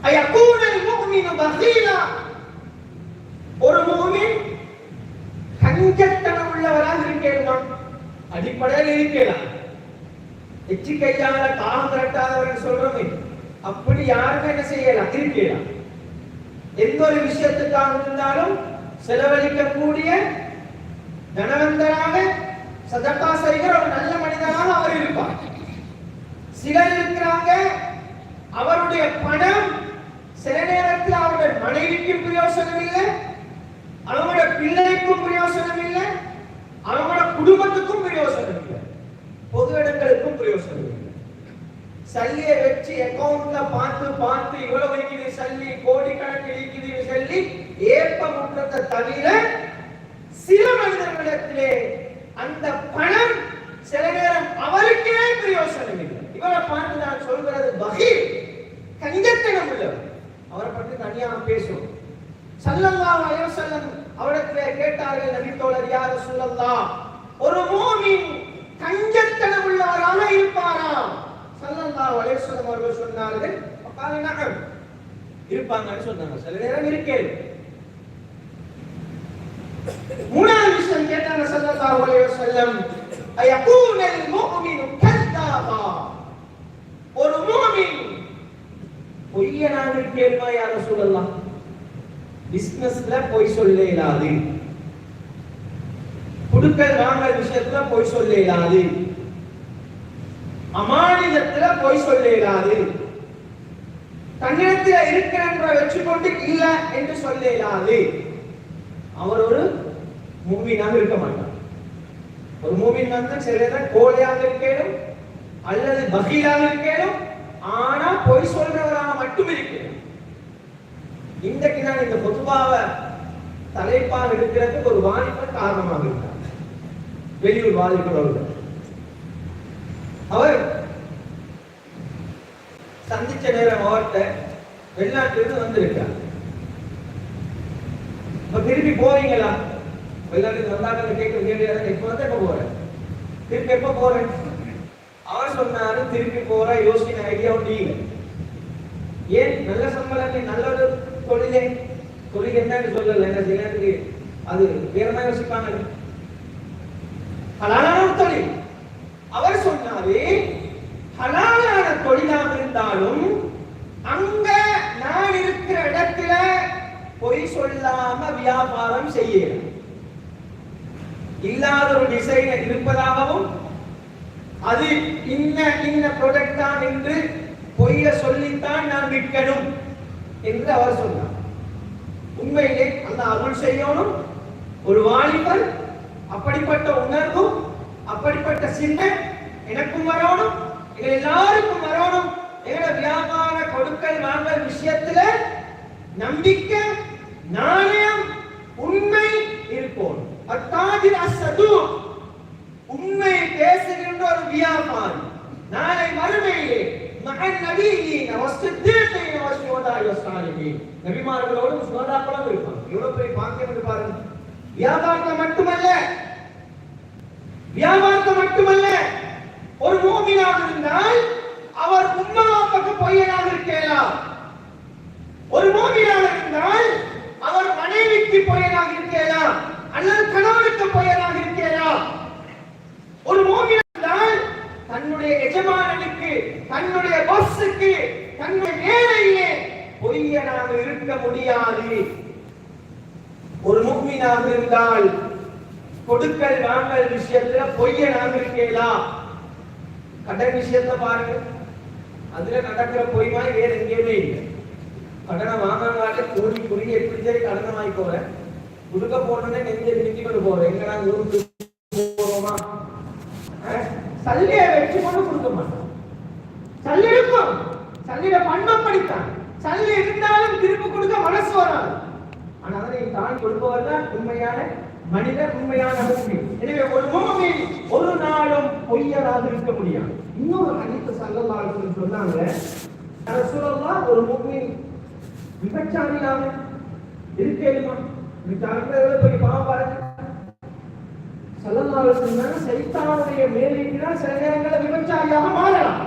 அயகூனல் முஃமினு பகீலா, ஒரு முஃமின் கஞ்சத்தனம் உள்ளவராக இருக்கேமா? அடிப்படையில் இருக்கலாம். எச்சி கையால காலம் திரட்டாதவர்கள் சொல்றோமே, அப்படி யாருமே என்ன செய்யலாம்? இருக்கலாம். எந்த ஒரு விஷயத்துக்காக இருந்தாலும் செலவழிக்கக்கூடிய தனவந்தராக சதகா செய்கிற ஒரு நல்ல மனிதனாக அவர் இருப்பார். சிலர் இருக்கிறாங்க, அவருடைய பணம் சில நேரத்தில் அவருடைய மனைவிக்கும் பிரயோசனம் இல்லை, அவங்களுடைய பிள்ளைக்கும் பிரயோசனம் இல்லை, அவங்களோட குடும்பத்துக்கும் பிரயோசனம் இல்லை, பொது இடங்களுக்கும் பிரயோசனம் இல்லை. சல்லியை வச்சு அக்கவுண்ட்ல பார்த்து பார்த்து இவ்வளவு இருக்குது சல்லி, கோடிக்கணக்கில் இருக்குது சொல்லி ஏற்ப முற்றத்தை தவிர சில மனிதர்களிடத்திலே அந்த பணம் சில நேரம் அவருக்கே பிரயோசனம் இல்லை. இவரை பார்த்து நான் சொல்கிறது பகீர், கஞ்சத்தனம் உள்ளவர். அவரை பற்றி தனியாக பேசுவோம். ஸல்லல்லாஹு அலைஹி வஸல்லம் அவரிடத்திலே கேட்டார்கள், நபி தோழர் யா ரசூலல்லாஹ், ஒரு மூமின் கஞ்சத்தனம் உள்ளவராக இருப்பாரா? ஸல்லல்லாஹு அலைஹி வஸல்லம் அவர்கள் சொன்னார்கள், ஃபகால நஅம், இருப்பாங்கன்னு சொன்னாங்க. சில நேரம் இருக்கேன். மூணாவது விஷயம் கேட்டாங்க ஸல்லல்லாஹு அலைஹி வஸல்லம், அயகூனல் முஃமினு கذாபா, ஒரு மூமின் பொய்யனாக இருக்கேமா யா ரசூலல்லாஹ்? பிசினஸ்ல பொய் சொல்ல இயலாது, குடுக்கல் வாங்கல் விஷயத்துல பொய் சொல்ல இயலாது, அமானிதத்துல பொய் சொல்ல இயலாது, தன்னிடத்துல இருக்கிறன்ற வச்சுக்கொண்டு இல்ல என்று சொல்ல இயலாது. அவர் ஒரு மூமினாக இருக்க மாட்டார். ஒரு மூமின் வந்து சிலர கோழையாக இருக்கேனும் அல்லது பகீலாக இருக்கேனும், ஆனா பொய் சொல்றவராக மட்டும் இருக்கேன். இன்றைக்கு நான் இந்த பொதுவாக தலைப்பாக இருக்கிறதுக்கு ஒரு வாலிபர் காரணமாக இருக்கிறார். வெளியூர் வாலிபர் அவர் சந்திச்ச நேரம் அவர்கிட்ட வெளிநாட்டிலிருந்து வந்திருக்கிறார். திருப்பி போறீங்களா? வெளிநாட்டுக்கு வந்தாங்க கேட்க கேட்க எப்ப வந்து எப்ப போறேன், திருப்பி எப்ப போறேன்? அவர் சொன்னாரு, திருப்பி போற யோசிக்கிற ஐடியா ஒன்று. ஏன்? நல்ல சம்பளம், நல்ல ஒரு தொழிலே, தொழில் என்னன்னு சொல்லல, என்ன செய்யறதுக்கு அது வேற மாதிரி யோசிப்பாங்க. ஹலாலான தொழில். அவர் சொன்னாரு, ஹலாலான தொழிலாக இருந்தாலும் அங்க நான் இருக்கிற இடத்துல பொய் சொல்லாம வியாபாரம் செய்யணும். இல்லாத ஒரு டிசைன் இருப்பதாகவும் அது இன்ன ப்ராடக்ட் தான் என்று பொய்ய சொல்லித்தான் நான் விற்கணும் என்று அவர் சொன்னார். உண்மையிலே அந்த அருள் செய்யணும். ஒரு வாலிபர் அப்படிப்பட்ட உணர்வும் அப்படிப்பட்ட சின்ன எனக்கும் வரணும், எங்க எல்லாருக்கும் வரணும். எங்களோட வியாபார கொடுக்கல் வாங்கல் விஷயத்துல நம்பிக்கை, நாணயம், உண்மை இருப்போம். அத்தாஜிர் அஸ்ஸதூக், உண்மை பேசுகின்ற ஒரு வியாபாரி நாளை மறுமையிலே மகன் நபியீன வஸ்ஸித்தீகீன வஷ்ஷுஹதாஇ வஸ்ஸாலிஹீன், நபிமார்களோடு சுஹதாக்களும் இருப்பாங்க. எவ்வளவு பெரிய பாக்கியம் என்று பாருங்க. வியாபாரத்தை மட்டுமல்ல, ஒரு மூமினாக இருந்தால் அவர் உம்மா அப்பாக்கு பொய்யனாக இருக்கலாம். ஒரு மூமினாக இருந்தால் அவர் மனைவிக்கு பொய்யனாக இருக்கலாம், அல்லது கணவனுக்கு பொய்யனாக இருக்கலாம். ஒரு மூமினாக இருந்தால் தன்னுடைய எஜமானனுக்கு, தன்னுடைய பாஸுக்கு, தன்னுடைய வேலையிலே பொய்யனாக இருக்க முடியாது. ஒரு மூமினாக இருந்தால் கொடுக்கல் வாங்கல் விஷயத்துல பொய்யனாக இருக்கலாம். கடன் விஷயத்தை பாருங்க, அதுல நடக்கிற பொய் மாதிரி வேற எங்கேயுமே இல்லை. கடனை வாங்கினாலே கூடி குறி எப்படி சரி கடனை வாங்கி போறேன், கொடுக்க போனோன்னே நெஞ்சை விரிஞ்சு கொண்டு போறேன். எங்க நாங்க ஊருக்கு போறோமா, சல்லியை வச்சு கொண்டு கொடுக்க மாட்டோம். சல்லி இருக்கும், சல்லியில பண்பப்படித்தான். சல்லி இருந்தாலும் திருப்பி கொடுக்க மனசு வராது. ஆனா அதனை தான் கொடுப்பவர் தான் உண்மையான மனிதர், உண்மையான முஃமின். எனவே ஒரு முஃமின் ஒரு நாளும் பொய்யராக இருக்க முடியாது. இன்னொரு ஹதீஸ் ஸல்லல்லாஹு அலைஹி வஸல்லம் சொன்னாங்க, ரசூலுல்லாஹ் ஒரு முஃமின் விபச்சாரியாக இருக்கேமா? விபச்சாரத்துல போய் பாவம் பாருங்க. ஸல்லல்லாஹு அலைஹி வஸல்லம் சைத்தானுடைய மேலினால் சில நேரங்களில் விபச்சாரியாக மாறலாம்.